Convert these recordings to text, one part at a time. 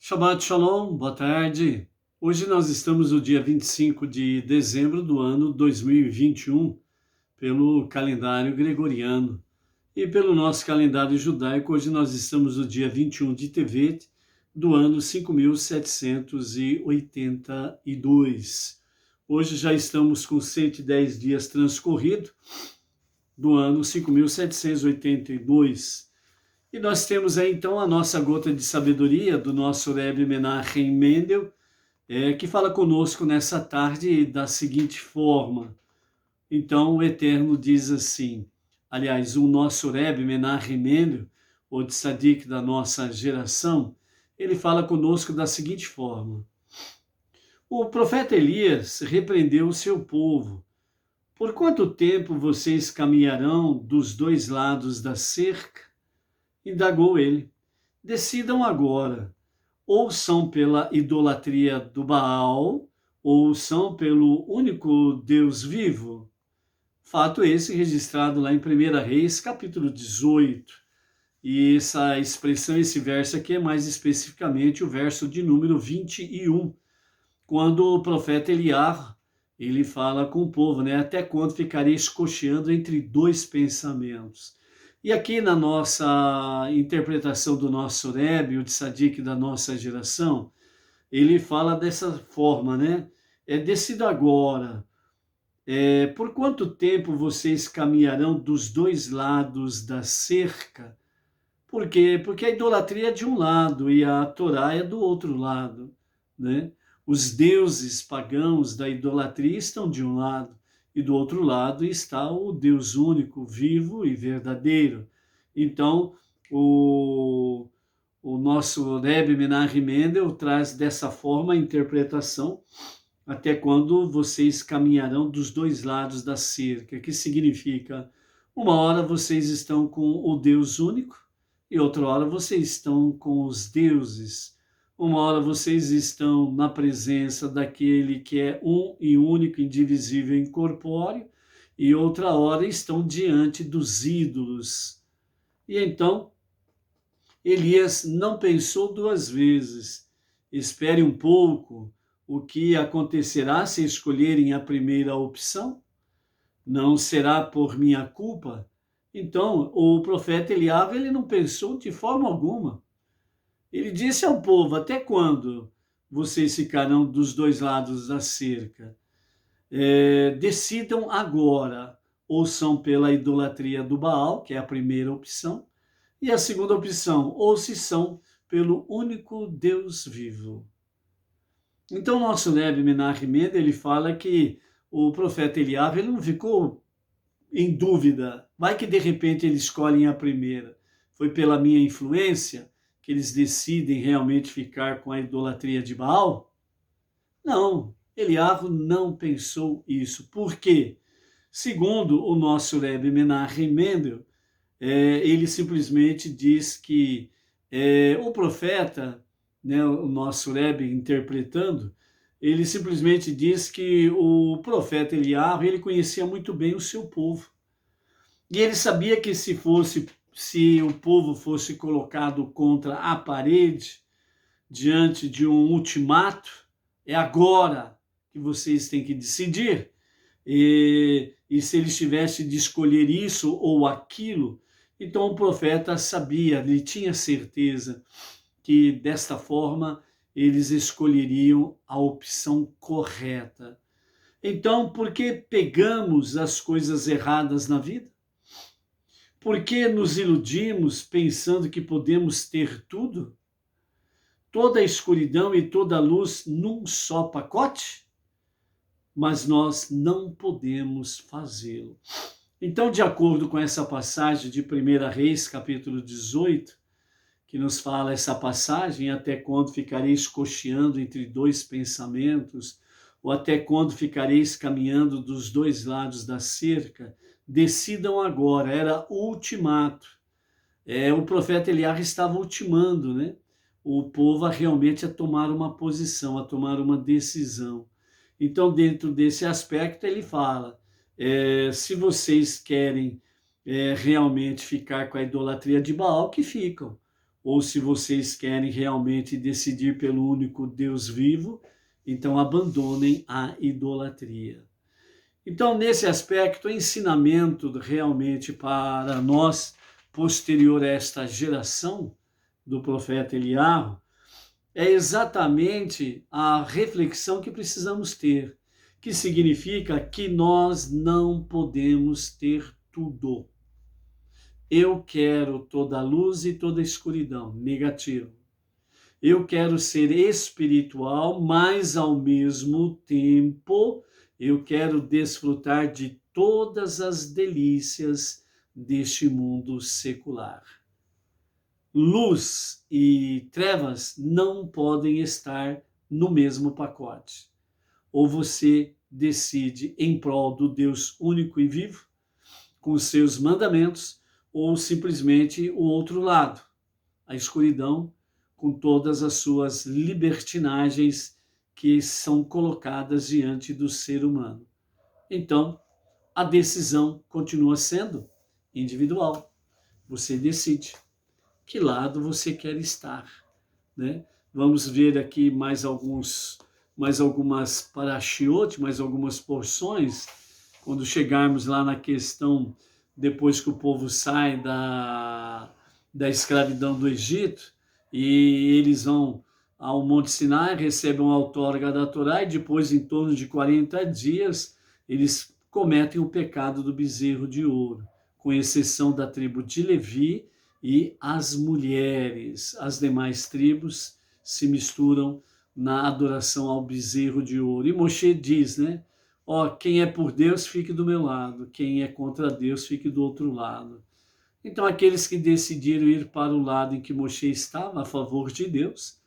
Shabbat Shalom, boa tarde. Hoje nós estamos no dia 25 de dezembro do ano 2021, pelo calendário gregoriano. E pelo nosso calendário judaico, hoje nós estamos no dia 21 de Tevet do ano 5782. Hoje já estamos com 110 dias transcorridos do ano 5782. E nós temos aí então a nossa gota de sabedoria do nosso Rebbe Menachem Mendel, que fala conosco nessa tarde da seguinte forma. Então o Eterno diz assim, aliás, o nosso Rebbe Menachem Mendel, o tzadik da nossa geração, ele fala conosco da seguinte forma. O profeta Elias repreendeu o seu povo. Por quanto tempo vocês caminharão dos dois lados da cerca? Indagou ele. Decidam agora, ou são pela idolatria do Baal, ou são pelo único Deus vivo. Fato esse registrado lá em 1 Reis, capítulo 18. E essa expressão, esse verso aqui é mais especificamente o verso de número 21, quando o profeta Eliar, ele fala com o povo, né? Até quando ficareis cocheando entre dois pensamentos? E aqui na nossa interpretação do nosso Rebbe, o tzadik da nossa geração, ele fala dessa forma, né? Decida agora, por quanto tempo vocês caminharão dos dois lados da cerca? Por quê? Porque a idolatria é de um lado e a Torá é do outro lado, né? Os deuses pagãos da idolatria estão de um lado e do outro lado está o Deus único, vivo e verdadeiro. Então, o nosso Rebbe Menachem Mendel traz dessa forma a interpretação até quando vocês caminharão dos dois lados da cerca, que significa uma hora vocês estão com o Deus único e outra hora vocês estão com os deuses. Uma hora vocês estão na presença daquele que é um e único, indivisível e incorpóreo, e outra hora estão diante dos ídolos. E então, Elias não pensou duas vezes. Espere um pouco, o que acontecerá se escolherem a primeira opção? Não será por minha culpa? Então, o profeta Eliabe, ele não pensou de forma alguma. Ele disse ao povo, até quando vocês ficarão dos dois lados da cerca? Decidam agora, ou são pela idolatria do Baal, que é a primeira opção, e a segunda opção, ou se são pelo único Deus vivo. Então, nosso Rebbe Menachem Mendel, ele fala que o profeta Eliabe, ele não ficou em dúvida, vai que de repente eles escolhem a primeira. Foi pela minha influência que eles decidem realmente ficar com a idolatria de Baal? Não, Eliabe não pensou isso. Por quê? Segundo o nosso Rebbe Menachem Mendel, ele simplesmente diz que o profeta, né, o nosso Rebbe interpretando, ele simplesmente diz que o profeta Eliabe, ele conhecia muito bem o seu povo. E ele sabia que se o povo fosse colocado contra a parede, diante de um ultimato, é agora que vocês têm que decidir. E se eles tivessem de escolher isso ou aquilo, então o profeta sabia, ele tinha certeza que desta forma eles escolheriam a opção correta. Então, por que pegamos as coisas erradas na vida? Por que nos iludimos pensando que podemos ter tudo? Toda a escuridão e toda a luz num só pacote? Mas nós não podemos fazê-lo. Então, de acordo com essa passagem de 1 Reis, capítulo 18, que nos fala essa passagem, até quando ficareis cocheando entre dois pensamentos, ou até quando ficareis caminhando dos dois lados da cerca, decidam agora, era o ultimato. O profeta Eliar estava ultimando, né? O povo realmente a tomar uma posição, a tomar uma decisão. Então, dentro desse aspecto, ele fala, se vocês querem realmente ficar com a idolatria de Baal, que ficam. ou se vocês querem realmente decidir pelo único Deus vivo, então abandonem a idolatria. Então, nesse aspecto, o ensinamento realmente para nós, posterior a esta geração do profeta Eliahu, é exatamente a reflexão que precisamos ter, que significa que nós não podemos ter tudo. Eu quero toda a luz e toda a escuridão, negativo. Eu quero ser espiritual, mas ao mesmo tempo eu quero desfrutar de todas as delícias deste mundo secular. Luz e trevas não podem estar no mesmo pacote. Ou você decide em prol do Deus único e vivo, com os seus mandamentos, ou simplesmente o outro lado, a escuridão, com todas as suas libertinagens que são colocadas diante do ser humano. Então, a decisão continua sendo individual. Você decide que lado você quer estar, né? Vamos ver aqui mais algumas parashiot, mais algumas porções, quando chegarmos lá na questão, depois que o povo sai da escravidão do Egito, e eles vão ao Monte Sinai, recebem a outorga da Torá, e depois, em torno de 40 dias, eles cometem o pecado do bezerro de ouro, com exceção da tribo de Levi e as mulheres. As demais tribos se misturam na adoração ao bezerro de ouro. E Moshe diz, né? Ó, quem é por Deus, fique do meu lado. Quem é contra Deus, fique do outro lado. Então, aqueles que decidiram ir para o lado em que Moshe estava, a favor de Deus,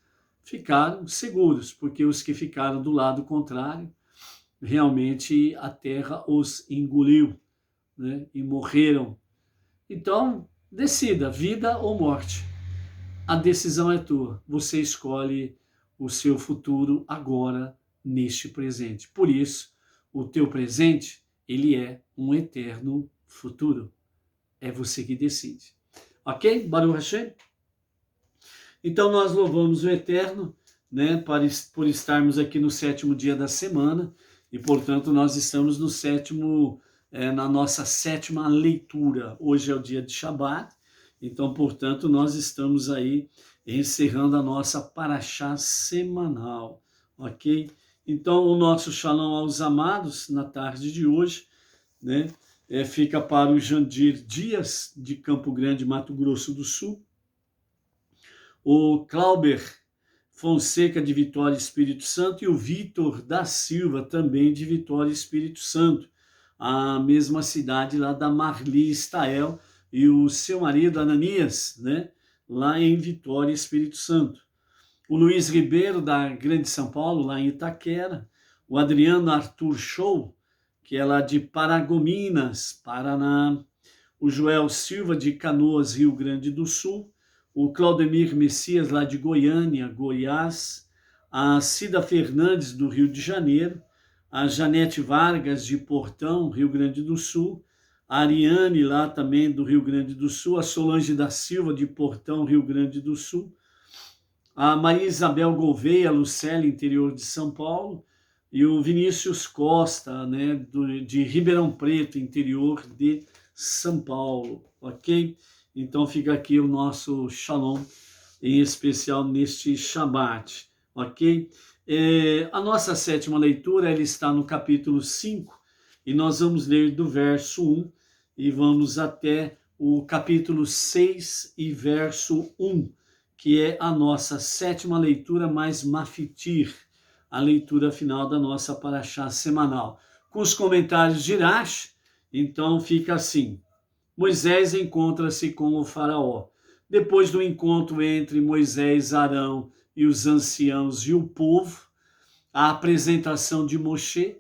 ficaram seguros, porque os que ficaram do lado contrário, realmente a terra os engoliu, né? E morreram. Então, decida, vida ou morte. A decisão é tua. Você escolhe o seu futuro agora, neste presente. Por isso, o teu presente, ele é um eterno futuro. É você que decide. Ok? Baruch Hashem? Então, nós louvamos o Eterno, né, por estarmos aqui no 7º dia da semana, e, portanto, nós estamos na nossa 7ª leitura. Hoje é o dia de Shabat, então, portanto, nós estamos aí encerrando a nossa paraxá semanal, ok? Então, o nosso shalom aos amados, na tarde de hoje, né, fica para o Jandir Dias, de Campo Grande, Mato Grosso do Sul, o Clauber Fonseca, de Vitória, Espírito Santo, e o Vitor da Silva, também de Vitória, Espírito Santo, a mesma cidade lá da Marli Stael, e o seu marido Ananias, né, lá em Vitória, Espírito Santo. O Luiz Ribeiro, da Grande São Paulo, lá em Itaquera. O Adriano Arthur Show, que é lá de Paragominas, Paraná. O Joel Silva, de Canoas, Rio Grande do Sul. O Claudemir Messias, lá de Goiânia, Goiás. A Cida Fernandes, do Rio de Janeiro. A Janete Vargas, de Portão, Rio Grande do Sul. A Ariane, lá também do Rio Grande do Sul. A Solange da Silva, de Portão, Rio Grande do Sul. A Maria Isabel Gouveia Lucelle, interior de São Paulo. E o Vinícius Costa, né, de Ribeirão Preto, interior de São Paulo, ok? Então fica aqui o nosso shalom, em especial neste Shabat, ok? A nossa 7ª leitura, ela está no capítulo 5, e nós vamos ler do verso 1 e vamos até o capítulo 6 e verso 1, que é a nossa 7ª leitura mais mafitir, a leitura final da nossa paraxá semanal. Com os comentários de Rashi, então fica assim: Moisés encontra-se com o faraó. Depois do encontro entre Moisés, Arão e os anciãos e o povo, a apresentação de Moshe,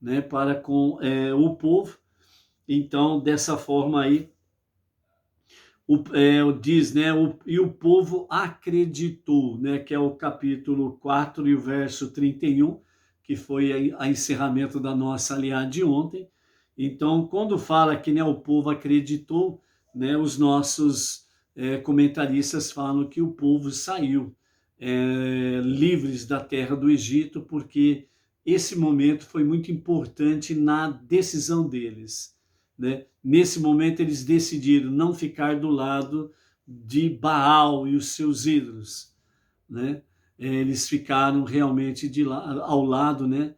né, para com o povo. Então, dessa forma aí, diz, né, e o povo acreditou, né, que é o capítulo 4 e o verso 31, que foi a encerramento da nossa aliada de ontem. Então, quando fala que, né, o povo acreditou, né, os nossos comentaristas falam que o povo saiu livres da terra do Egito, porque esse momento foi muito importante na decisão deles, né? Nesse momento eles decidiram não ficar do lado de Baal e os seus ídolos, né? Eles ficaram realmente ao lado, né,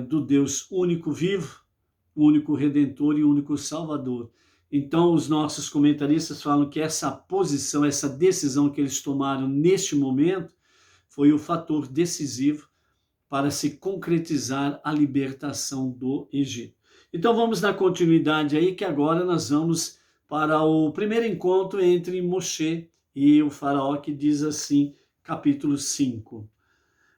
do Deus único vivo, único Redentor e único Salvador. Então, os nossos comentaristas falam que essa posição, essa decisão que eles tomaram neste momento, foi o fator decisivo para se concretizar a libertação do Egito. Então, vamos dar continuidade aí, que agora nós vamos para o primeiro encontro entre Moshe e o faraó, que diz assim, capítulo 5.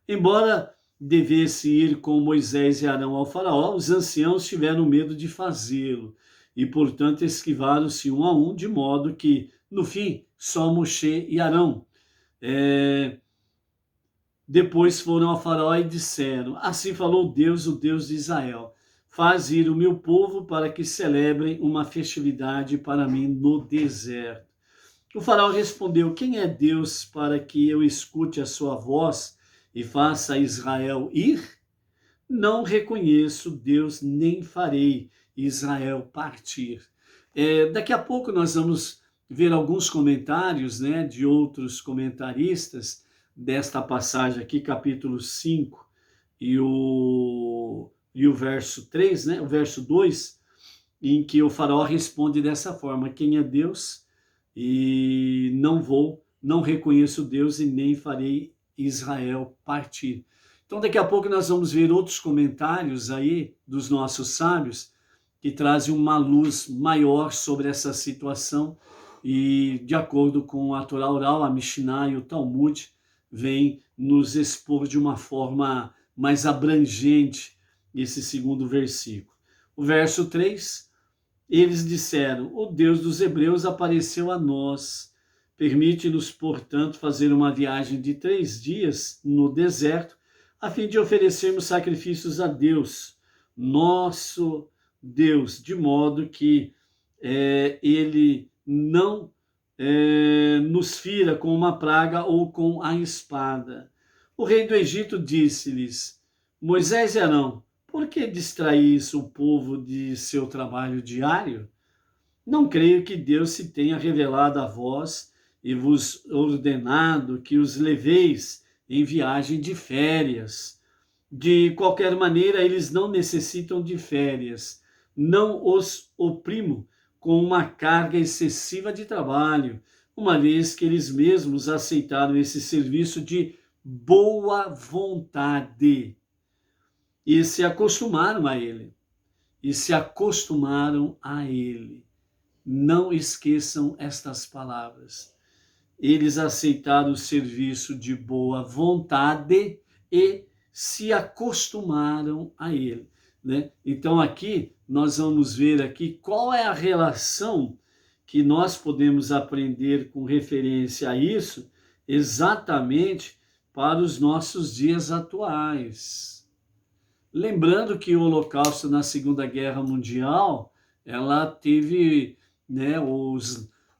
Embora devesse ir com Moisés e Arão ao faraó, os anciãos tiveram medo de fazê-lo e, portanto, esquivaram-se um a um, de modo que, no fim, só Moshe e Arão depois foram ao faraó e disseram: assim falou Deus, o Deus de Israel, faz ir o meu povo para que celebrem uma festividade para mim no deserto. O faraó respondeu: quem é Deus para que eu escute a sua voz e faça Israel ir? Não reconheço Deus, nem farei Israel partir. Daqui a pouco nós vamos ver alguns comentários, né, de outros comentaristas desta passagem aqui, capítulo 5 e o verso 3, né, o verso 2, em que o faraó responde dessa forma: quem é Deus? E não reconheço Deus e nem farei Israel partir. Então, daqui a pouco nós vamos ver outros comentários aí dos nossos sábios que trazem uma luz maior sobre essa situação e, de acordo com a Torá oral, a Mishnah e o Talmud, vem nos expor de uma forma mais abrangente esse segundo versículo. O verso 3, eles disseram: o Deus dos hebreus apareceu a nós. Permite-nos, portanto, fazer uma viagem de 3 dias no deserto, a fim de oferecermos sacrifícios a Deus, nosso Deus, de modo que ele não nos fira com uma praga ou com a espada. O rei do Egito disse-lhes: Moisés e Arão, por que distraís o povo de seu trabalho diário? Não creio que Deus se tenha revelado a vós e vos ordenado que os leveis em viagem de férias. De qualquer maneira, eles não necessitam de férias. Não os oprimo com uma carga excessiva de trabalho, uma vez que eles mesmos aceitaram esse serviço de boa vontade e se acostumaram a ele. Não esqueçam estas palavras. Eles aceitaram o serviço de boa vontade e se acostumaram a ele, né? Então aqui nós vamos ver aqui qual é a relação que nós podemos aprender com referência a isso, exatamente para os nossos dias atuais. Lembrando que o Holocausto na Segunda Guerra Mundial, ela teve, né,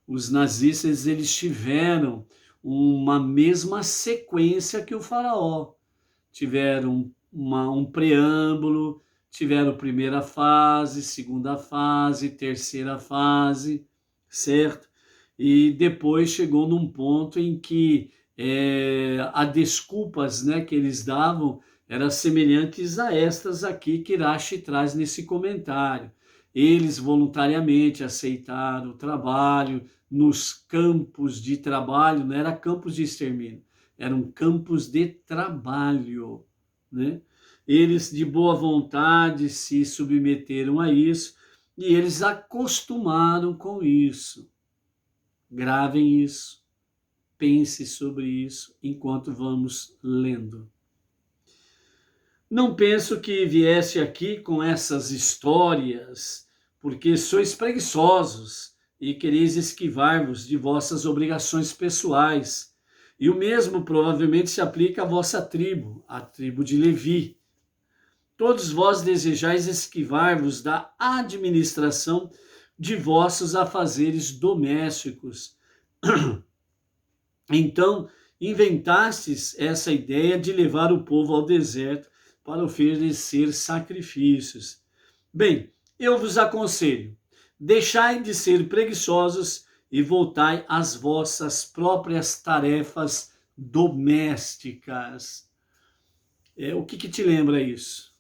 os nazistas, eles tiveram uma mesma sequência que o faraó. Tiveram um preâmbulo, tiveram primeira fase, segunda fase, terceira fase, certo? E depois chegou num ponto em que as desculpas, né, que eles davam eram semelhantes a estas aqui que Rashi traz nesse comentário. Eles voluntariamente aceitaram o trabalho nos campos de trabalho, não era campos de extermínio, eram campos de trabalho, né? Eles de boa vontade se submeteram a isso e eles acostumaram com isso. Gravem isso, pense sobre isso enquanto vamos lendo. Não penso que viesse aqui com essas histórias, porque sois preguiçosos e quereis esquivar-vos de vossas obrigações pessoais. E o mesmo provavelmente se aplica à vossa tribo, a tribo de Levi. Todos vós desejais esquivar-vos da administração de vossos afazeres domésticos, Então, inventastes essa ideia de levar o povo ao deserto para oferecer sacrifícios. Bem, eu vos aconselho, deixai de ser preguiçosos e voltai às vossas próprias tarefas domésticas. O que te lembra isso?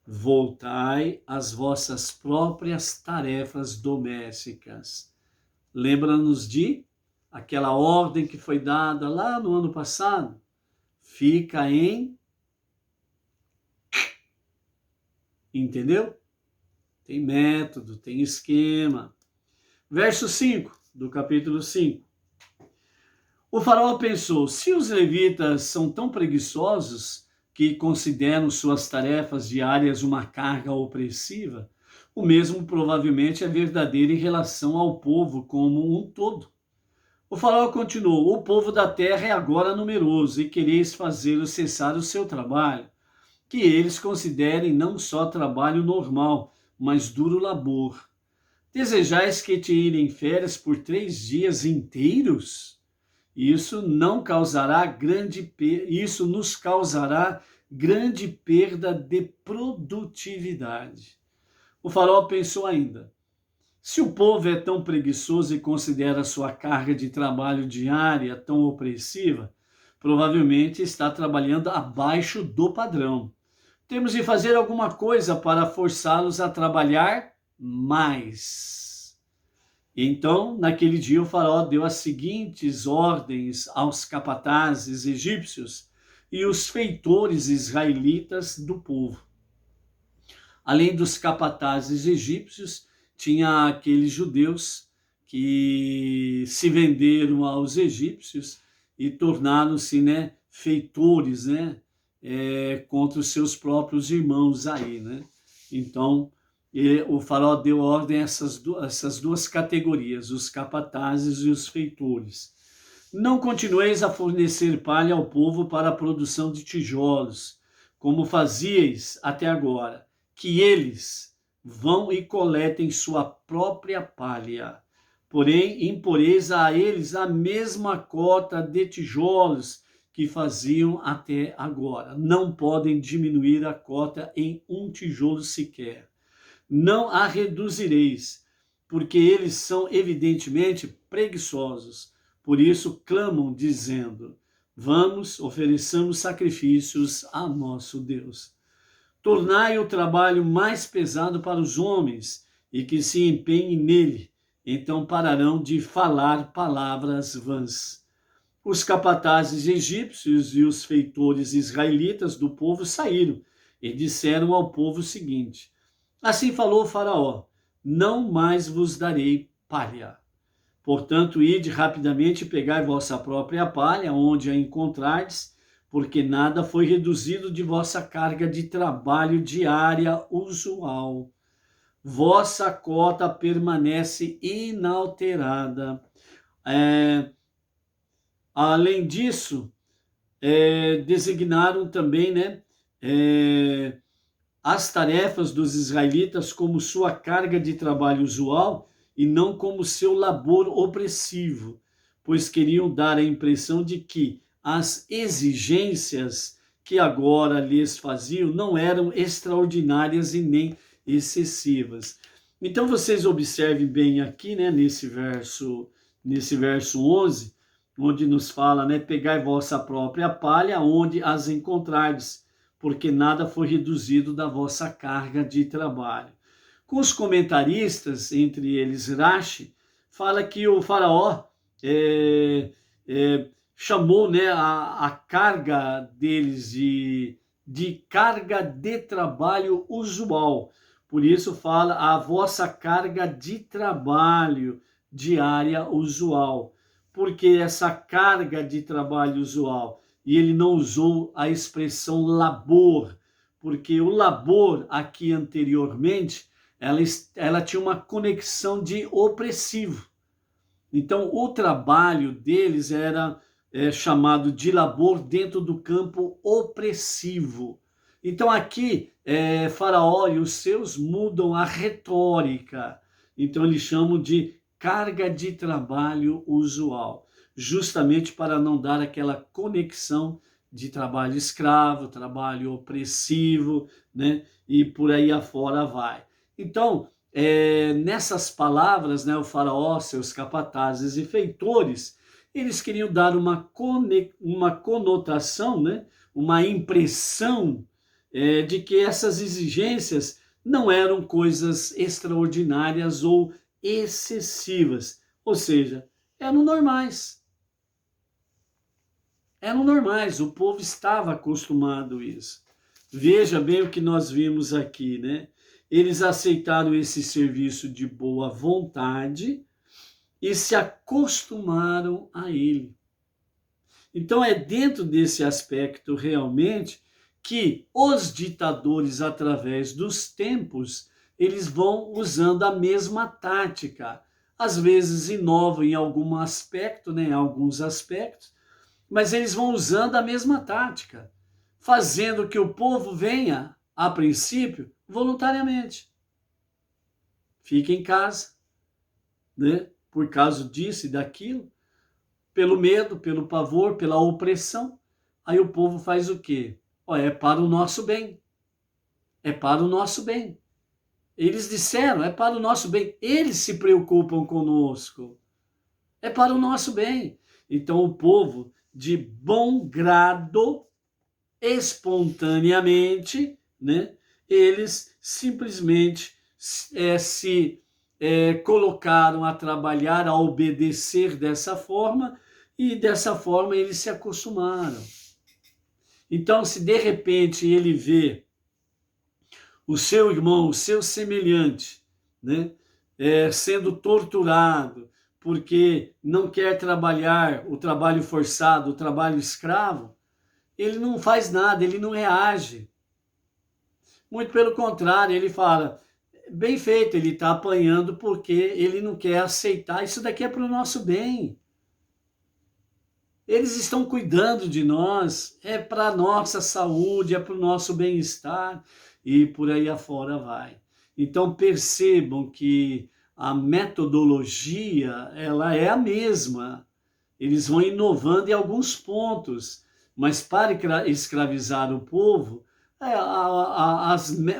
Voltai às vossas próprias tarefas domésticas. Lembra-nos de aquela ordem que foi dada lá no ano passado? Fica em... Entendeu? Tem método, tem esquema. Verso 5 do capítulo 5. O faraó pensou, se os levitas são tão preguiçosos que consideram suas tarefas diárias uma carga opressiva, o mesmo provavelmente é verdadeiro em relação ao povo como um todo. O faraó continuou, o povo da terra é agora numeroso e quereis fazê-lo cessar o seu trabalho, que eles considerem não só trabalho normal, mas duro labor. Desejais que te irem férias por 3 dias inteiros? Isso nos causará grande perda de produtividade. O faraó pensou ainda, se o povo é tão preguiçoso e considera sua carga de trabalho diária tão opressiva, provavelmente está trabalhando abaixo do padrão. Temos de fazer alguma coisa para forçá-los a trabalhar mais. Então, naquele dia, o faraó deu as seguintes ordens aos capatazes egípcios e os feitores israelitas do povo. Além dos capatazes egípcios, tinha aqueles judeus que se venderam aos egípcios e tornaram-se, né, feitores, né, contra os seus próprios irmãos aí, né? Então, o faraó deu ordem a essas duas categorias, os capatazes e os feitores. Não continueis a fornecer palha ao povo para a produção de tijolos, como fazíeis até agora, que eles vão e coletem sua própria palha. Porém, imporeis a eles a mesma cota de tijolos que faziam até agora. Não podem diminuir a cota em um tijolo sequer. Não a reduzireis, porque eles são evidentemente preguiçosos. Por isso clamam, dizendo, vamos, ofereçamos sacrifícios a nosso Deus. Tornai o trabalho mais pesado para os homens e que se empenhem nele, então pararão de falar palavras vãs. Os capatazes egípcios e os feitores israelitas do povo saíram e disseram ao povo o seguinte, assim falou o faraó, não mais vos darei palha. Portanto, ide rapidamente e pegai vossa própria palha, onde a encontrardes, porque nada foi reduzido de vossa carga de trabalho diária usual. Vossa cota permanece inalterada. Além disso, designaram também, né, as tarefas dos israelitas como sua carga de trabalho usual e não como seu labor opressivo, pois queriam dar a impressão de que as exigências que agora lhes faziam não eram extraordinárias e nem excessivas. Então vocês observem bem aqui, né, nesse verso 11, onde nos fala, né, pegai vossa própria palha, onde as encontrardes, porque nada foi reduzido da vossa carga de trabalho. Com os comentaristas, entre eles Rashi, fala que o faraó chamou, né, a carga deles de carga de trabalho usual. Por isso fala a vossa carga de trabalho diária usual. Porque essa carga de trabalho usual, e ele não usou a expressão labor, porque o labor aqui anteriormente, ela tinha uma conexão de opressivo. Então, o trabalho deles era chamado de labor dentro do campo opressivo. Então, aqui, Faraó e os seus mudam a retórica. Então eles chamam de carga de trabalho usual, justamente para não dar aquela conexão de trabalho escravo, trabalho opressivo, né? E por aí afora vai. Então, nessas palavras, né, o faraó, seus capatazes e feitores, eles queriam dar uma conotação, né, uma impressão de que essas exigências não eram coisas extraordinárias ou excessivas, ou seja, eram normais. Eram normais, o povo estava acostumado a isso. Veja bem o que nós vimos aqui, né? Eles aceitaram esse serviço de boa vontade e se acostumaram a ele. Então é dentro desse aspecto realmente que os ditadores, através dos tempos, eles vão usando a mesma tática. Às vezes inovam em algum aspecto, né, em alguns aspectos, mas eles vão usando a mesma tática, fazendo que o povo venha, a princípio, voluntariamente. Fique em casa, né, por causa disso e daquilo, pelo medo, pelo pavor, pela opressão. Aí o povo faz o quê? É para o nosso bem. É para o nosso bem. Eles disseram, é para o nosso bem. Eles se preocupam conosco. É para o nosso bem. Então o povo, de bom grado, espontaneamente, né, eles simplesmente se colocaram a trabalhar, a obedecer dessa forma, e dessa forma eles se acostumaram. Então, se de repente ele vê o seu irmão, o seu semelhante, né, sendo torturado porque não quer trabalhar o trabalho forçado, o trabalho escravo, ele não faz nada, ele não reage. Muito pelo contrário, ele fala, bem feito, ele está apanhando porque ele não quer aceitar, isso daqui é para o nosso bem. Eles estão cuidando de nós, é para a nossa saúde, é para o nosso bem-estar e por aí afora vai. Então percebam que a metodologia, ela é a mesma. Eles vão inovando em alguns pontos, mas para escravizar o povo,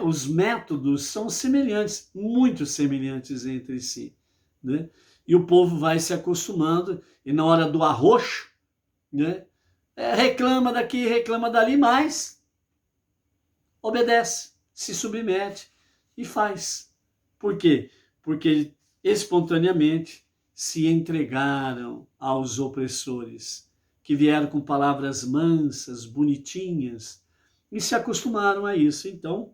os métodos são semelhantes, muito semelhantes entre si, né? E o povo vai se acostumando, e na hora do arroxo, né, reclama daqui, reclama dali, mas obedece, se submete e faz. Por quê? Porque espontaneamente se entregaram aos opressores, que vieram com palavras mansas, bonitinhas, e se acostumaram a isso. Então,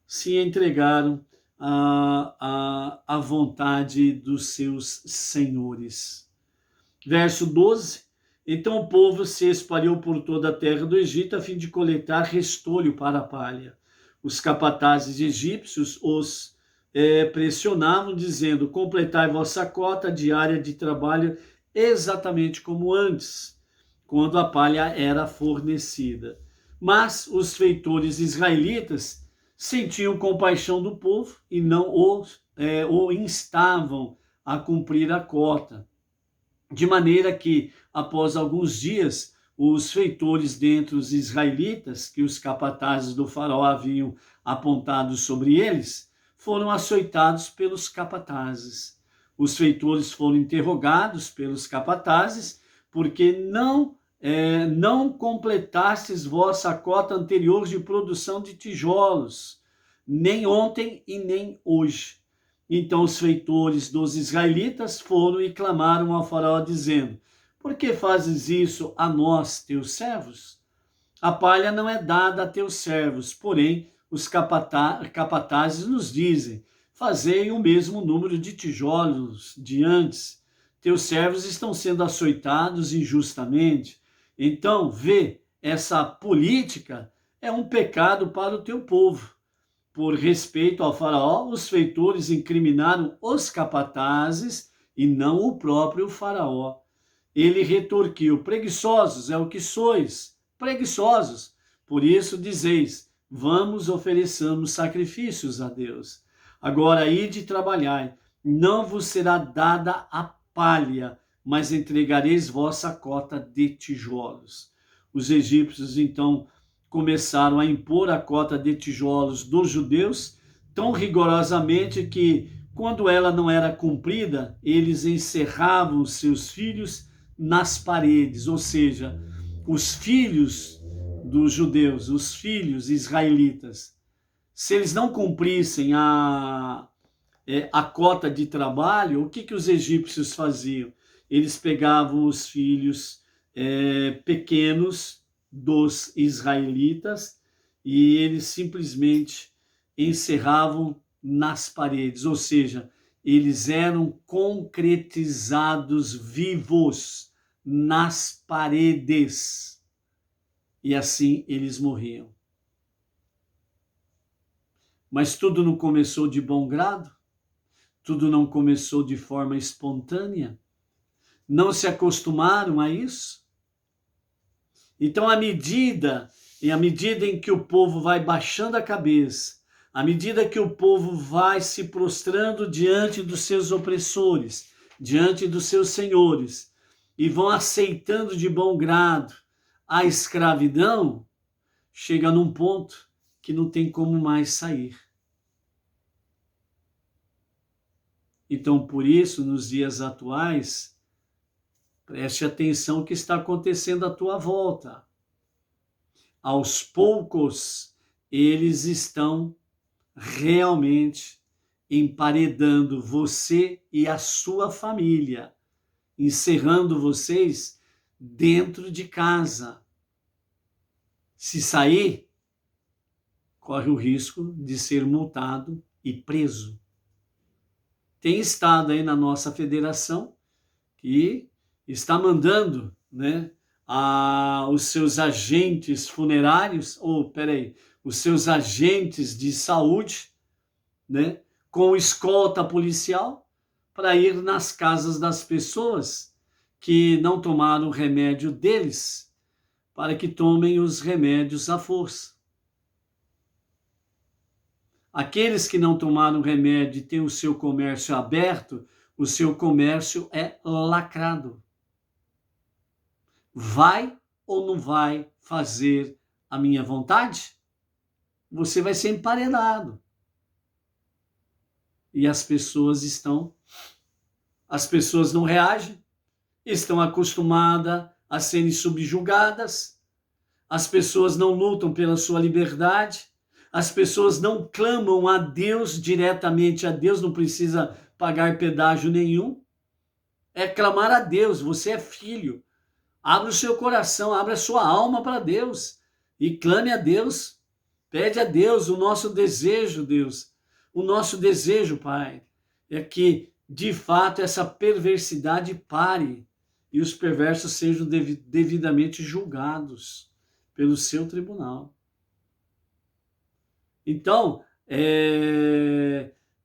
se entregaram à vontade dos seus senhores. Verso 12. Então o povo se espalhou por toda a terra do Egito a fim de coletar restolho para a palha. Os capatazes egípcios os pressionavam, dizendo, completai vossa cota diária de trabalho exatamente como antes, quando a palha era fornecida. Mas os feitores israelitas sentiam compaixão do povo e não o instavam a cumprir a cota. De maneira que, após alguns dias, os feitores dentre os israelitas, que os capatazes do faraó haviam apontado sobre eles, foram açoitados pelos capatazes. Os feitores foram interrogados pelos capatazes, porque não completastes vossa cota anterior de produção de tijolos, nem ontem e nem hoje. Então os feitores dos israelitas foram e clamaram ao faraó, dizendo, por que fazes isso a nós, teus servos? A palha não é dada a teus servos, porém os capatazes nos dizem, fazei o mesmo número de tijolos de antes. Teus servos estão sendo açoitados injustamente. Então, vê, essa política é um pecado para o teu povo. Por respeito ao faraó, os feitores incriminaram os capatazes e não o próprio faraó. Ele retorquiu, preguiçosos é o que sois, preguiçosos. Por isso dizeis, vamos ofereçamos sacrifícios a Deus. Agora ide trabalhai, não vos será dada a palha, mas entregareis vossa cota de tijolos. Os egípcios, então, começaram a impor a cota de tijolos dos judeus tão rigorosamente que, quando ela não era cumprida, eles encerravam seus filhos nas paredes, ou seja, os filhos dos judeus, os filhos israelitas, se eles não cumprissem a cota de trabalho, o que os egípcios faziam? Eles pegavam os filhos pequenos dos israelitas e eles simplesmente encerravam nas paredes, ou seja, eles eram concretizados vivos nas paredes. E assim eles morriam. Mas tudo não começou de bom grado? Tudo não começou de forma espontânea? Não se acostumaram a isso? Então, à medida em que o povo vai baixando a cabeça, à medida que o povo vai se prostrando diante dos seus opressores, diante dos seus senhores, e vão aceitando de bom grado a escravidão, chega num ponto que não tem como mais sair. Então, por isso, nos dias atuais, preste atenção o que está acontecendo à tua volta. Aos poucos, eles estão realmente emparedando você e a sua família, encerrando vocês dentro de casa. Se sair, corre o risco de ser multado e preso. Tem estado aí na nossa federação que está mandando, os seus agentes funerários, os seus agentes de saúde, com escolta policial, para ir nas casas das pessoas que não tomaram o remédio deles, para que tomem os remédios à força. Aqueles que não tomaram remédio e têm o seu comércio aberto, o seu comércio é lacrado. Vai ou não vai fazer a minha vontade? Você vai ser emparedado. E as pessoas não reagem, estão acostumadas a serem subjugadas, as pessoas não lutam pela sua liberdade, as pessoas não clamam a Deus diretamente, a Deus não precisa pagar pedágio nenhum, é clamar a Deus, você é filho, abre o seu coração, abre a sua alma para Deus e clame a Deus, pede a Deus o nosso desejo, Deus, o nosso desejo, Pai, é que de fato essa perversidade pare e os perversos sejam devidamente julgados pelo seu tribunal. Então,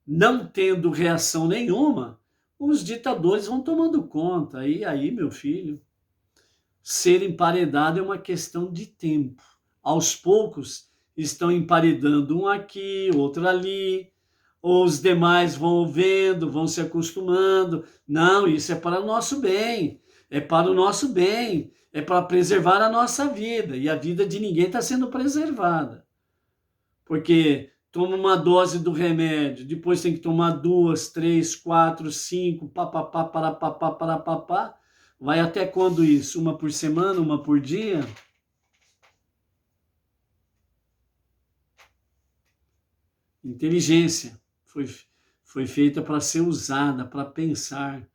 não tendo reação nenhuma, os ditadores vão tomando conta. E aí, meu filho, ser emparedado é uma questão de tempo. Aos poucos, estão emparedando um aqui, outro ali, ou os demais vão vendo, vão se acostumando. Não, isso é para o nosso bem, é para o nosso bem, é para preservar a nossa vida, e a vida de ninguém está sendo preservada. Porque toma uma dose do remédio, depois tem que tomar 2, 3, 4, 5, papapá, parapapá. Vai até quando isso? Uma por semana, uma por dia? Inteligência foi feita para ser usada, para pensar.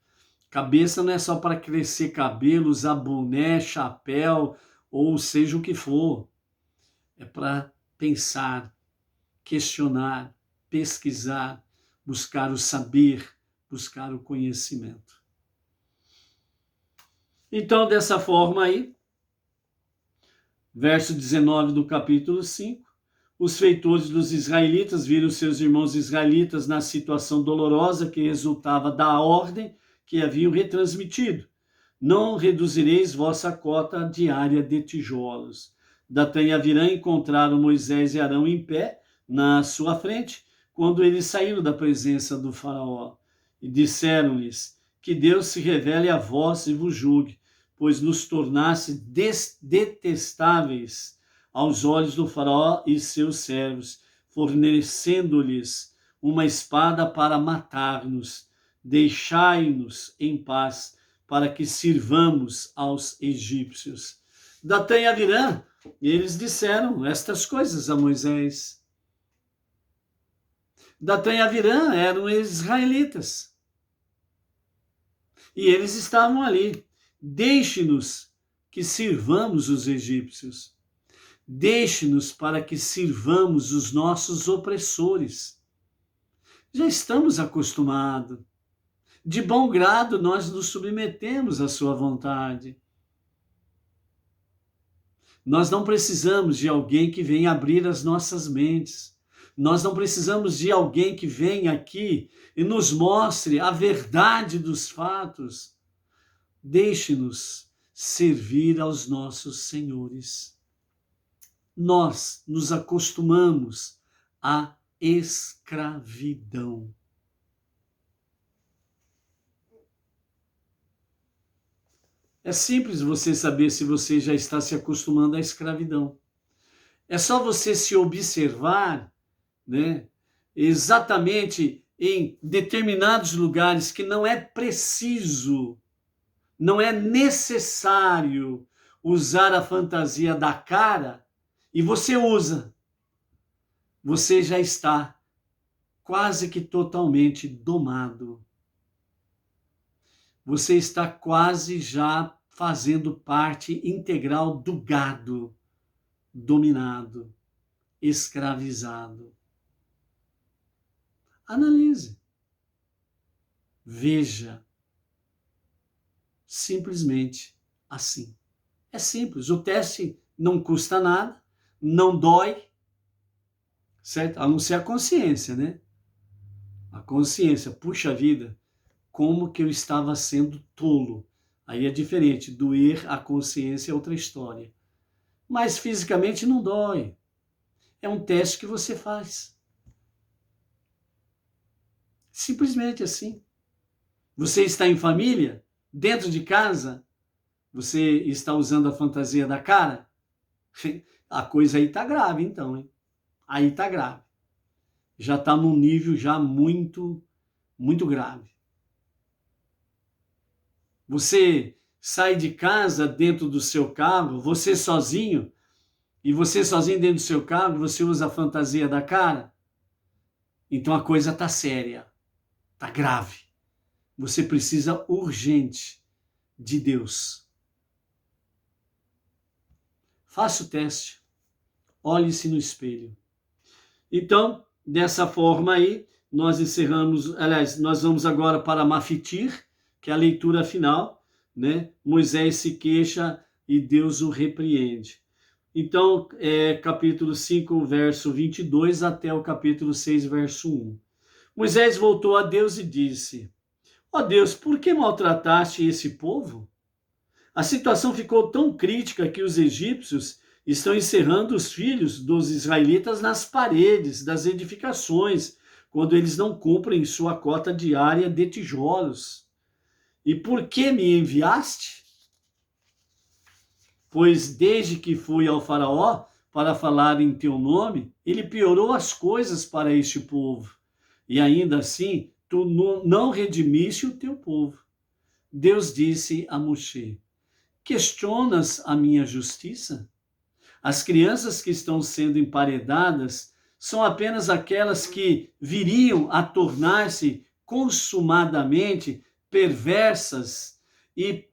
Cabeça não é só para crescer cabelo, usar boné, chapéu, ou seja o que for. É para pensar, questionar, pesquisar, buscar o saber, buscar o conhecimento. Então, dessa forma aí, verso 19 do capítulo 5, os feitores dos israelitas viram seus irmãos israelitas na situação dolorosa que resultava da ordem que haviam retransmitido. Não reduzireis vossa cota diária de tijolos. Datã e Avirã encontraram Moisés e Arão em pé na sua frente, quando eles saíram da presença do faraó, e disseram-lhes: que Deus se revele a vós e vos julgue, pois nos tornasse detestáveis aos olhos do faraó e seus servos, fornecendo-lhes uma espada para matar-nos. Deixai-nos em paz, para que sirvamos aos egípcios. Datã e Abiram, eles disseram estas coisas a Moisés. Datã e Abiram eram israelitas. E eles estavam ali. Deixe-nos que sirvamos os egípcios. Deixe-nos para que sirvamos os nossos opressores. Já estamos acostumados. De bom grado nós nos submetemos à sua vontade. Nós não precisamos de alguém que venha abrir as nossas mentes. Nós não precisamos de alguém que venha aqui e nos mostre a verdade dos fatos. Deixe-nos servir aos nossos senhores. Nós nos acostumamos à escravidão. É simples você saber se você já está se acostumando à escravidão. É só você se observar, né, exatamente em determinados lugares que não é preciso, não é necessário usar a fantasia da cara, e você usa. Você já está quase que totalmente domado. Você está quase já fazendo parte integral do gado, dominado, escravizado. Analise. Veja. Simplesmente assim. É simples. O teste não custa nada, não dói, certo? A não ser a consciência, né? A consciência, puxa vida, como que eu estava sendo tolo. Aí é diferente, doer a consciência é outra história. Mas fisicamente não dói. É um teste que você faz. Simplesmente assim. Você está em família, dentro de casa, você está usando a fantasia da cara? A coisa aí tá grave então, hein? Aí tá grave. Já tá num nível já muito grave. Você sai de casa dentro do seu carro, você sozinho, e você sozinho dentro do seu carro, você usa a fantasia da cara? Então a coisa tá séria, tá grave. Você precisa urgente de Deus. Faça o teste. Olhe-se no espelho. Então, dessa forma aí, nós encerramos, aliás, nós vamos agora para Mafitir, que é a leitura final, né? Moisés se queixa e Deus o repreende. Então, capítulo 5, verso 22 até o capítulo 6, verso 1. Moisés voltou a Deus e disse: ó Deus, por que maltrataste esse povo? A situação ficou tão crítica que os egípcios estão encerrando os filhos dos israelitas nas paredes das edificações, quando eles não cumprem sua cota diária de tijolos. E por que me enviaste? Pois desde que fui ao faraó para falar em teu nome, ele piorou as coisas para este povo. E ainda assim, tu não redimiste o teu povo. Deus disse a Moshe: questionas a minha justiça? As crianças que estão sendo emparedadas são apenas aquelas que viriam a tornar-se consumadamente perversas e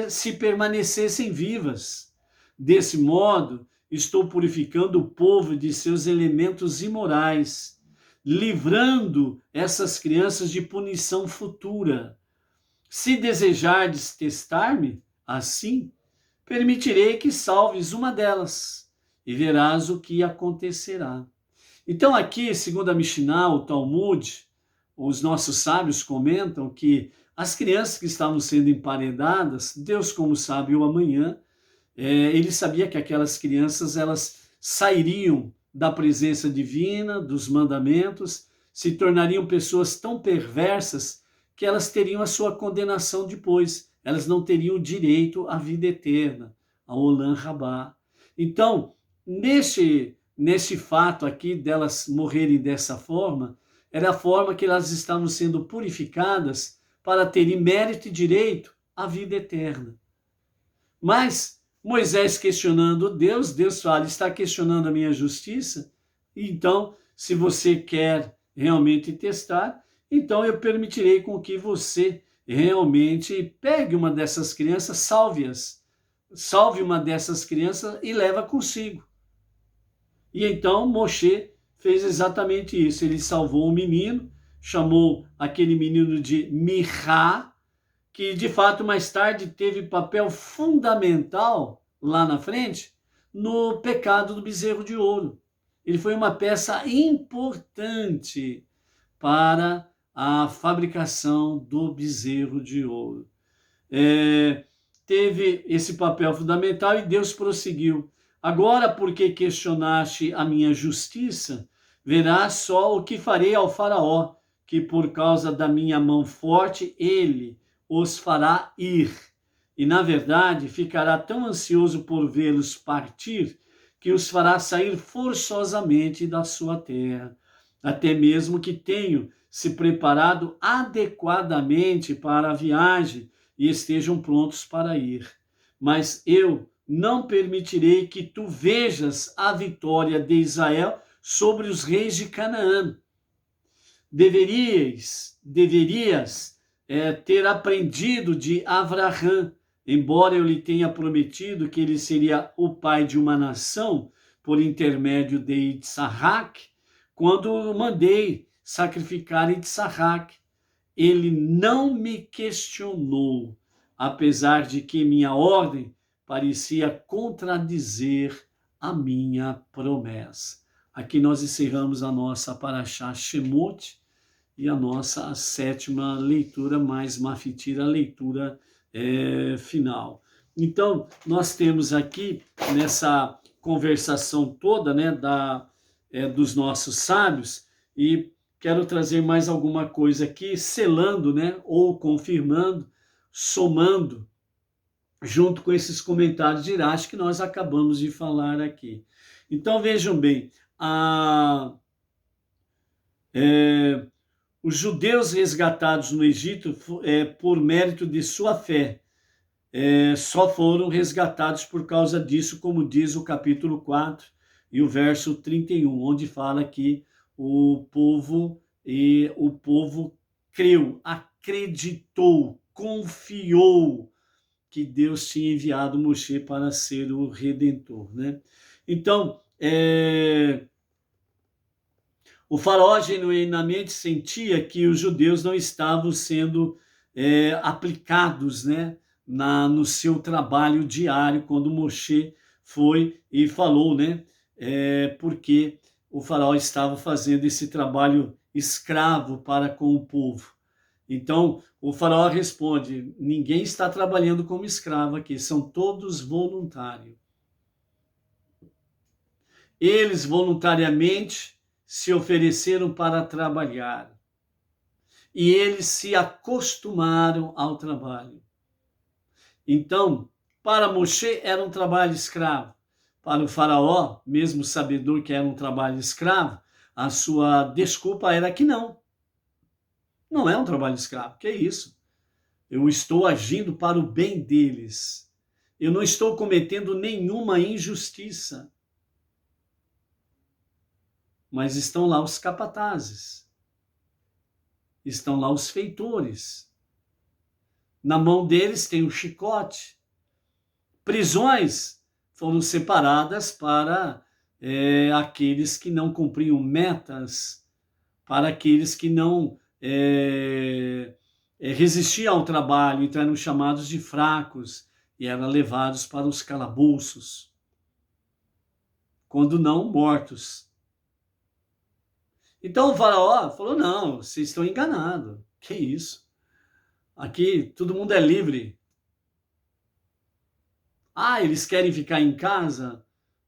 se permanecessem vivas. Desse modo, estou purificando o povo de seus elementos imorais, livrando essas crianças de punição futura. Se desejardes testar-me, assim, permitirei que salves uma delas, e verás o que acontecerá. Então aqui, segundo a Mishnah, o Talmud, os nossos sábios comentam que as crianças que estavam sendo emparedadas, Deus como sabe o amanhã, ele sabia que aquelas crianças elas sairiam da presença divina, dos mandamentos, se tornariam pessoas tão perversas que elas teriam a sua condenação depois. Elas não teriam direito à vida eterna, ao Olam Rabá. Então, nesse fato aqui delas morrerem dessa forma, era a forma que elas estavam sendo purificadas para terem mérito e direito à vida eterna. Mas Moisés questionando Deus, Deus fala, está questionando a minha justiça? Então, se você quer realmente testar, então eu permitirei com que você realmente pegue uma dessas crianças, salve uma dessas crianças e leva consigo. E então Moshe fez exatamente isso, ele salvou um menino, chamou aquele menino de Mirá, que de fato mais tarde teve papel fundamental lá na frente no pecado do bezerro de ouro. Ele foi uma peça importante para a fabricação do bezerro de ouro. Teve esse papel fundamental e Deus prosseguiu. Agora, porque questionaste a minha justiça, verás só o que farei ao faraó, que por causa da minha mão forte ele os fará ir. E, na verdade, ficará tão ansioso por vê-los partir, que os fará sair forçosamente da sua terra. Até mesmo que tenham se preparado adequadamente para a viagem e estejam prontos para ir. Mas eu não permitirei que tu vejas a vitória de Israel sobre os reis de Canaã. Deverias ter aprendido de Avraham, embora eu lhe tenha prometido que ele seria o pai de uma nação por intermédio de Itsarak, quando mandei sacrificar Itsarak. Ele não me questionou, apesar de que minha ordem parecia contradizer a minha promessa. Aqui nós encerramos a nossa Parashá Shemot e a nossa sétima leitura, mais Mafitira, a leitura final. Então, nós temos aqui, nessa conversação toda, né, dos nossos sábios, e quero trazer mais alguma coisa aqui, selando, né, ou confirmando, somando, junto com esses comentários de Irache que nós acabamos de falar aqui. Então, vejam bem, os judeus resgatados no Egito, por mérito de sua fé, só foram resgatados por causa disso, como diz o capítulo 4 e o verso 31, onde fala que o povo creu, acreditou, confiou que Deus tinha enviado Moshe para ser o Redentor, né? Então, o faraó genuinamente sentia que os judeus não estavam sendo aplicados, né, no seu trabalho diário, quando Moshe foi e falou, né, porque o faraó estava fazendo esse trabalho escravo para com o povo. Então, o faraó responde, ninguém está trabalhando como escravo aqui, são todos voluntários. Eles voluntariamente se ofereceram para trabalhar. E eles se acostumaram ao trabalho. Então, para Moshe era um trabalho escravo. Para o faraó, mesmo sabedor que era um trabalho escravo, a sua desculpa era que não. Não é um trabalho escravo, que é isso? Eu estou agindo para o bem deles. Eu não estou cometendo nenhuma injustiça. Mas estão lá os capatazes. Estão lá os feitores. Na mão deles tem o chicote. Prisões foram separadas para aqueles que não cumpriam metas, para aqueles que não resistiam ao trabalho, então eram chamados de fracos e eram levados para os calabouços, quando não mortos. Então o faraó falou, não, vocês estão enganados, que isso? Aqui todo mundo é livre. Eles querem ficar em casa?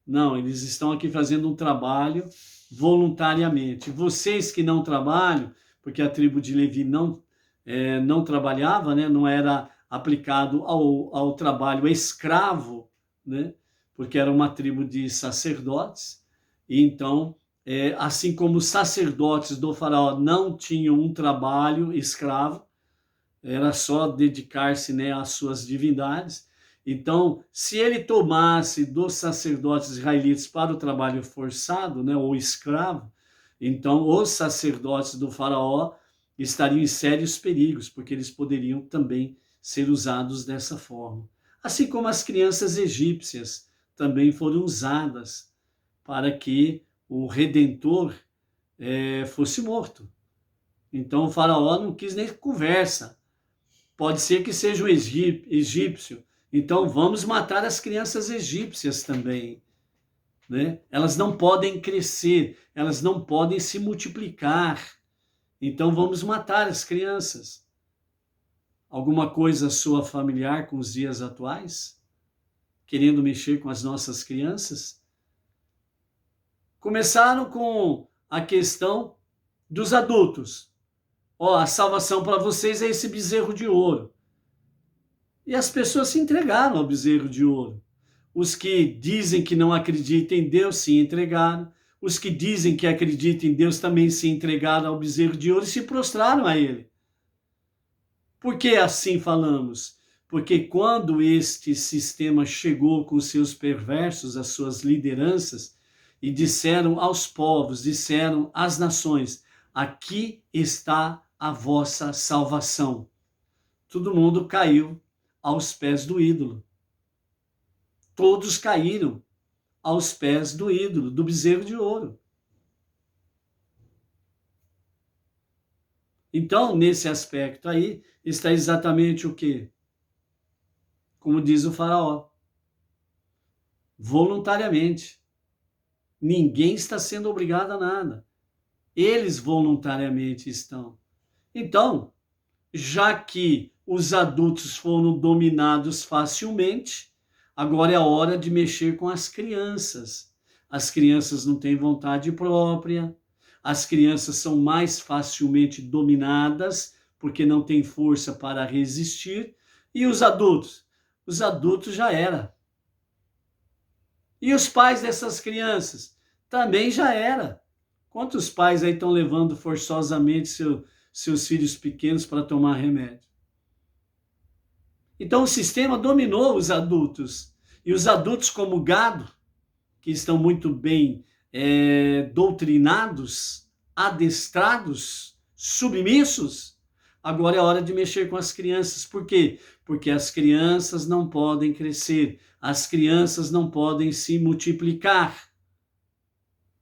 Não, eles estão aqui fazendo um trabalho voluntariamente. Vocês que não trabalham, porque a tribo de Levi não trabalhava, né? Não era aplicado ao trabalho escravo, né? Porque era uma tribo de sacerdotes. E então, assim como os sacerdotes do faraó não tinham um trabalho escravo, era só dedicar-se, né, às suas divindades. Então, se ele tomasse dos sacerdotes israelitas para o trabalho forçado, né, ou escravo, então os sacerdotes do faraó estariam em sérios perigos, porque eles poderiam também ser usados dessa forma. Assim como as crianças egípcias também foram usadas para que o Redentor fosse morto. Então o faraó não quis nem conversa. Pode ser que seja um egípcio. Então vamos matar as crianças egípcias também, né? Elas não podem crescer, elas não podem se multiplicar. Então vamos matar as crianças. Alguma coisa sua familiar com os dias atuais? Querendo mexer com as nossas crianças? Começaram com a questão dos adultos. Ó, a salvação para vocês é esse bezerro de ouro. E as pessoas se entregaram ao bezerro de ouro. Os que dizem que não acreditam em Deus se entregaram. Os que dizem que acreditam em Deus também se entregaram ao bezerro de ouro e se prostraram a ele. Por que assim falamos? Porque quando este sistema chegou com seus perversos, as suas lideranças, e disseram aos povos, disseram às nações: aqui está a vossa salvação. Todo mundo caiu aos pés do ídolo. Todos caíram aos pés do ídolo, do bezerro de ouro. Então, nesse aspecto aí, está exatamente o quê? Como diz o faraó, voluntariamente. Ninguém está sendo obrigado a nada. Eles voluntariamente estão. Então, já que os adultos foram dominados facilmente, agora é a hora de mexer com as crianças. As crianças não têm vontade própria, as crianças são mais facilmente dominadas porque não têm força para resistir. E os adultos? Os adultos já era. E os pais dessas crianças? Também já era. Quantos pais aí estão levando forçosamente seus filhos pequenos para tomar remédio? Então o sistema dominou os adultos. E os adultos, como gado, que estão muito bem doutrinados, adestrados, submissos, agora é hora de mexer com as crianças. Por quê? Porque as crianças não podem crescer, as crianças não podem se multiplicar.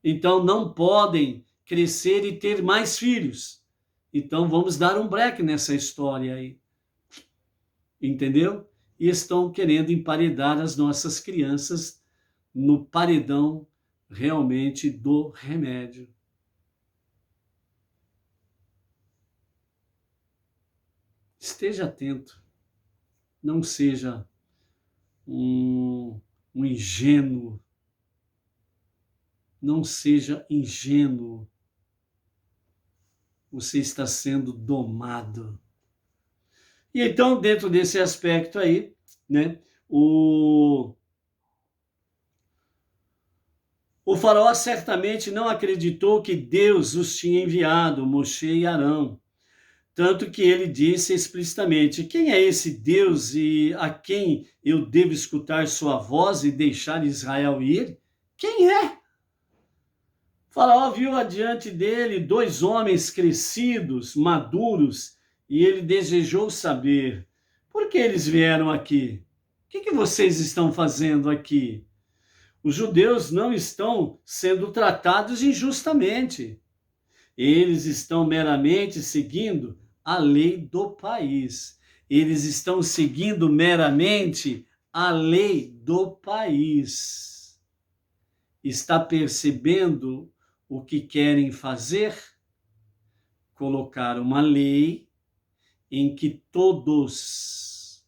Então não podem crescer e ter mais filhos. Então vamos dar um break nessa história aí. Entendeu? E estão querendo emparedar as nossas crianças no paredão realmente do remédio. Esteja atento. Não seja um ingênuo. Não seja ingênuo. Você está sendo domado. E então, dentro desse aspecto aí, né, o faraó certamente não acreditou que Deus os tinha enviado, Moshe e Arão. Tanto que ele disse explicitamente: quem é esse Deus e a quem eu devo escutar sua voz e deixar Israel ir? Quem é? O faraó viu adiante dele dois homens crescidos, maduros, e ele desejou saber: por que eles vieram aqui? O que vocês estão fazendo aqui? Os judeus não estão sendo tratados injustamente. Eles estão meramente seguindo a lei do país. Eles estão seguindo meramente a lei do país. Está percebendo o que querem fazer? Colocar uma lei em que todos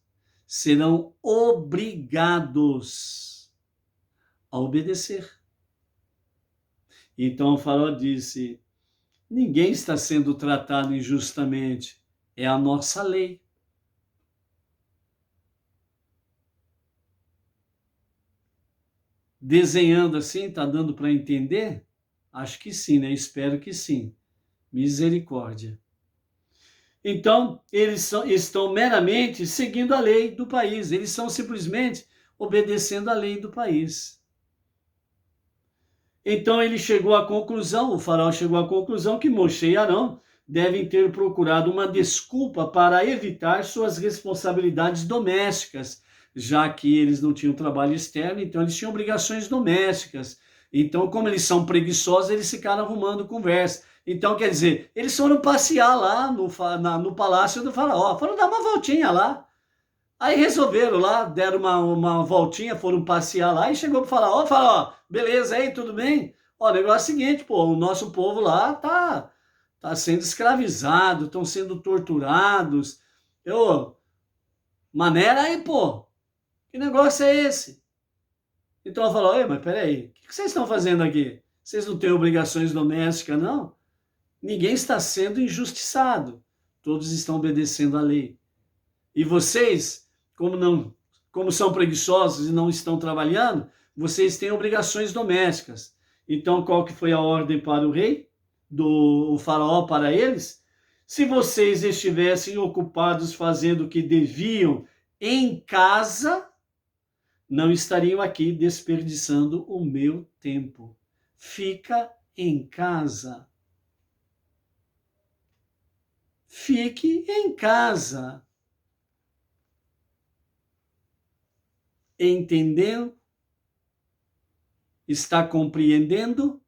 serão obrigados a obedecer. Então o faraó disse: ninguém está sendo tratado injustamente, é a nossa lei. Desenhando assim, está dando para entender? Acho que sim, né? Espero que sim. Misericórdia. Então, estão meramente seguindo a lei do país, eles estão simplesmente obedecendo a lei do país. Então ele chegou à conclusão, o faraó chegou à conclusão que Moshe e Arão devem ter procurado uma desculpa para evitar suas responsabilidades domésticas, já que eles não tinham trabalho externo, então eles tinham obrigações domésticas. Então, como eles são preguiçosos, eles ficaram arrumando conversa. Então, quer dizer, eles foram passear lá no palácio do faraó, foram dar uma voltinha lá. Aí resolveram lá, deram uma voltinha, foram passear lá e chegou para falar, ó, fala, ó, beleza aí, tudo bem? Ó, o negócio é o seguinte, pô, o nosso povo lá tá sendo escravizado, estão sendo torturados. Eu, maneira aí, pô, que negócio é esse? Então ela falou, mas peraí, o que vocês estão fazendo aqui? Vocês não têm obrigações domésticas, não? Ninguém está sendo injustiçado, todos estão obedecendo à lei. E vocês, como são preguiçosos e não estão trabalhando, vocês têm obrigações domésticas. Então, qual que foi a ordem para o rei, do faraó para eles? Se vocês estivessem ocupados fazendo o que deviam em casa, não estariam aqui desperdiçando o meu tempo. Fica em casa. Fique em casa. Entendendo? Está compreendendo?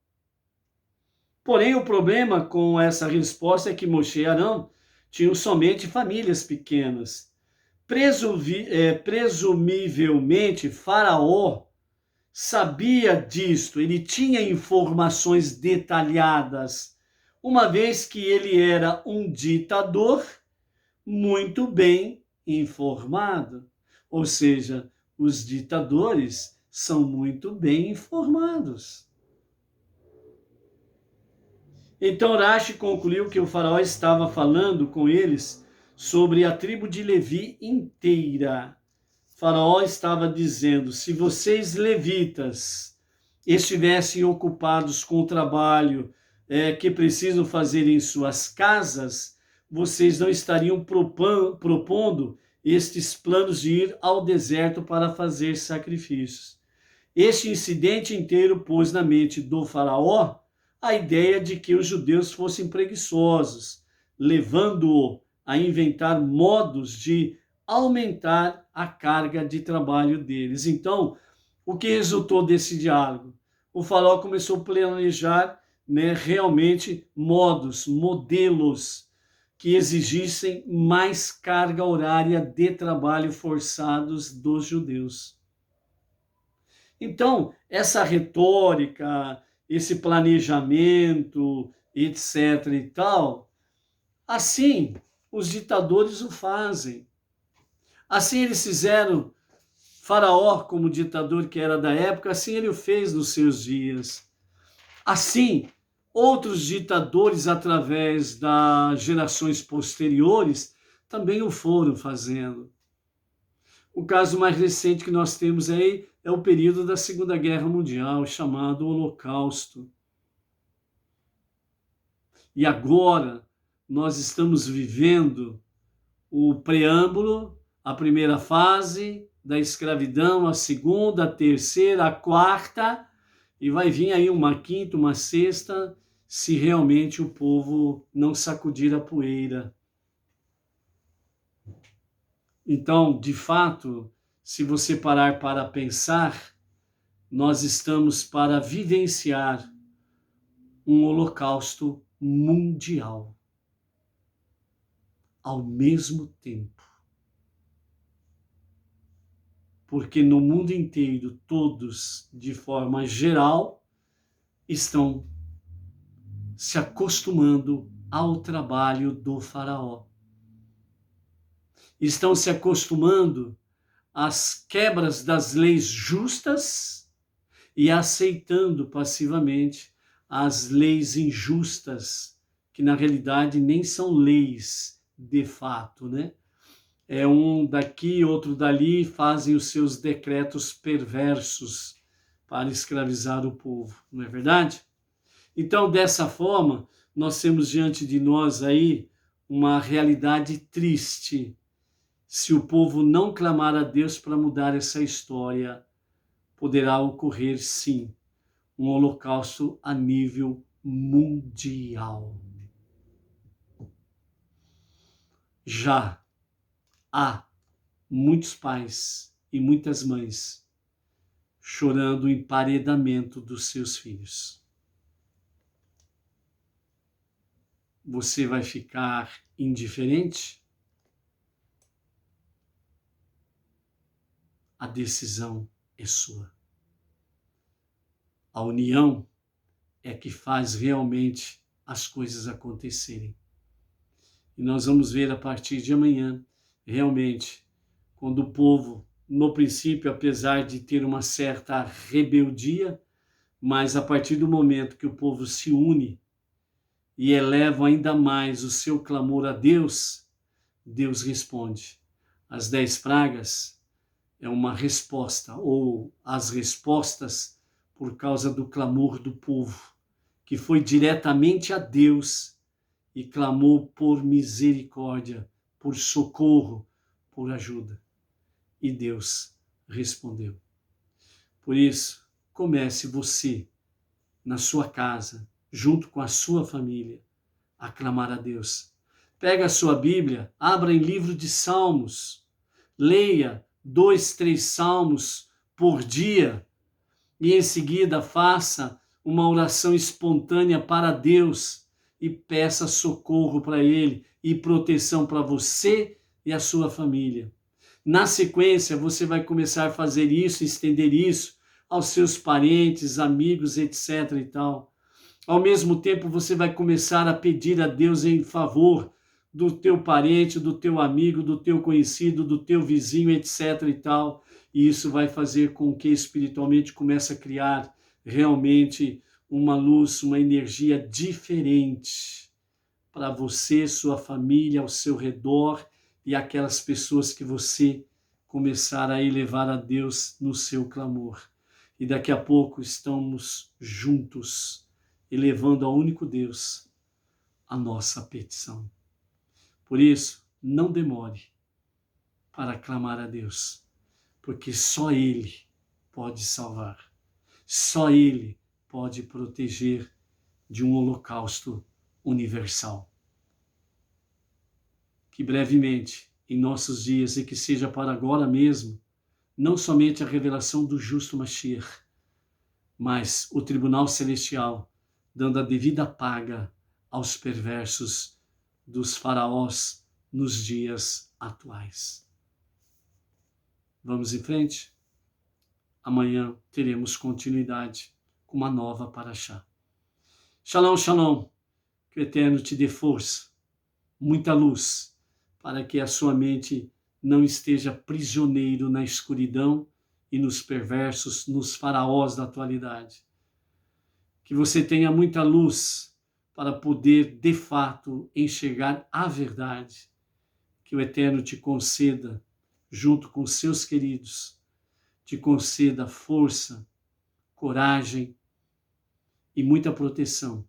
Porém, o problema com essa resposta é que Moshe e Arão tinham somente famílias pequenas. Presumivelmente, Faraó sabia disto, ele tinha informações detalhadas, uma vez que ele era um ditador muito bem informado. Ou seja, os ditadores são muito bem informados. Então Rashi concluiu que o faraó estava falando com eles sobre a tribo de Levi inteira. O faraó estava dizendo: se vocês levitas estivessem ocupados com o trabalho que precisam fazer em suas casas, vocês não estariam propondo estes planos de ir ao deserto para fazer sacrifícios. Este incidente inteiro pôs na mente do faraó a ideia de que os judeus fossem preguiçosos, levando-o a inventar modos de aumentar a carga de trabalho deles. Então, o que resultou desse diálogo? O faraó começou a planejar, realmente modelos que exigissem mais carga horária de trabalho forçados dos judeus. Então, essa retórica, esse planejamento, etc. e tal, assim os ditadores o fazem. Assim eles fizeram Faraó como ditador que era da época, assim ele o fez nos seus dias. Assim, outros ditadores através das gerações posteriores também o foram fazendo. O caso mais recente que nós temos aí é o período da Segunda Guerra Mundial, chamado Holocausto. E agora nós estamos vivendo o preâmbulo, a primeira fase da escravidão, a segunda, a terceira, a quarta, e vai vir aí uma quinta, uma sexta, se realmente o povo não sacudir a poeira. Então, de fato, se você parar para pensar, nós estamos para vivenciar um holocausto mundial ao mesmo tempo. Porque no mundo inteiro, todos, de forma geral, estão se acostumando ao trabalho do faraó. Estão se acostumando às quebras das leis justas e aceitando passivamente as leis injustas, que na realidade nem são leis de fato, né? É um daqui, outro dali, fazem os seus decretos perversos para escravizar o povo, não é verdade? Então, dessa forma, nós temos diante de nós aí uma realidade triste. Se o povo não clamar a Deus para mudar essa história, poderá ocorrer sim um holocausto a nível mundial. Já há muitos pais e muitas mães chorando o emparedamento dos seus filhos. Você vai ficar indiferente? A decisão é sua. A união é que faz realmente as coisas acontecerem. E nós vamos ver a partir de amanhã, realmente, quando o povo, no princípio, apesar de ter uma certa rebeldia, mas a partir do momento que o povo se une e eleva ainda mais o seu clamor a Deus, Deus responde. As 10 pragas é uma resposta, ou as respostas por causa do clamor do povo, que foi diretamente a Deus e clamou por misericórdia, por socorro, por ajuda. E Deus respondeu. Por isso, comece você, na sua casa, junto com a sua família, a clamar a Deus. Pega a sua Bíblia, abra em livro de Salmos, leia 2, 3 salmos por dia e em seguida faça uma oração espontânea para Deus e peça socorro para Ele e proteção para você e a sua família. Na sequência, você vai começar a fazer isso, estender isso aos seus parentes, amigos, etc. e tal. Ao mesmo tempo, você vai começar a pedir a Deus em favor do teu parente, do teu amigo, do teu conhecido, do teu vizinho, etc. e tal. E isso vai fazer com que espiritualmente comece a criar realmente uma luz, uma energia diferente para você, sua família, ao seu redor e aquelas pessoas que você começar a elevar a Deus no seu clamor. E daqui a pouco estamos juntos, elevando ao único Deus a nossa petição. Por isso, não demore para clamar a Deus, porque só Ele pode salvar, só Ele pode proteger de um holocausto universal. Que brevemente, em nossos dias, e que seja para agora mesmo, não somente a revelação do justo Mashiach, mas o tribunal celestial, dando a devida paga aos perversos dos faraós nos dias atuais. Vamos em frente? Amanhã teremos continuidade com uma nova paraxá. Shalom, shalom. Que o Eterno te dê força, muita luz, para que a sua mente não esteja prisioneiro na escuridão e nos perversos, nos faraós da atualidade. Que você tenha muita luz para poder, de fato, enxergar a verdade. Que o Eterno te conceda, junto com seus queridos, te conceda força, coragem e muita proteção,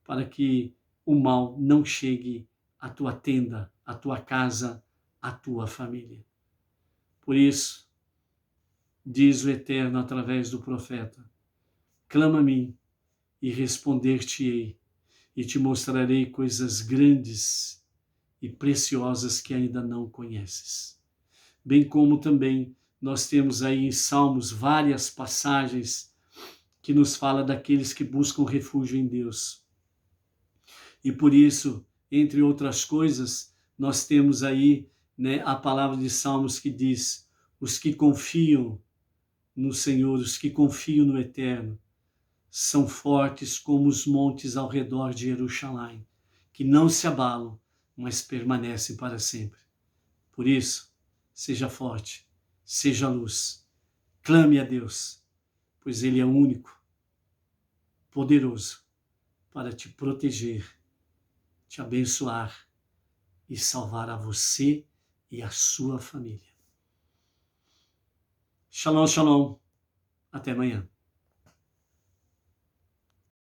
para que o mal não chegue à tua tenda, à tua casa, à tua família. Por isso, diz o Eterno através do profeta, clama a mim e responder-te-ei, e te mostrarei coisas grandes e preciosas que ainda não conheces. Bem como também nós temos aí em Salmos várias passagens que nos fala daqueles que buscam refúgio em Deus. E por isso, entre outras coisas, nós temos aí, né, a palavra de Salmos que diz, os que confiam no Senhor, os que confiam no Eterno, são fortes como os montes ao redor de Jerusalém, que não se abalam, mas permanecem para sempre. Por isso, seja forte, seja luz, clame a Deus, pois Ele é único, poderoso para te proteger, te abençoar e salvar a você e a sua família. Shalom, shalom. Até amanhã.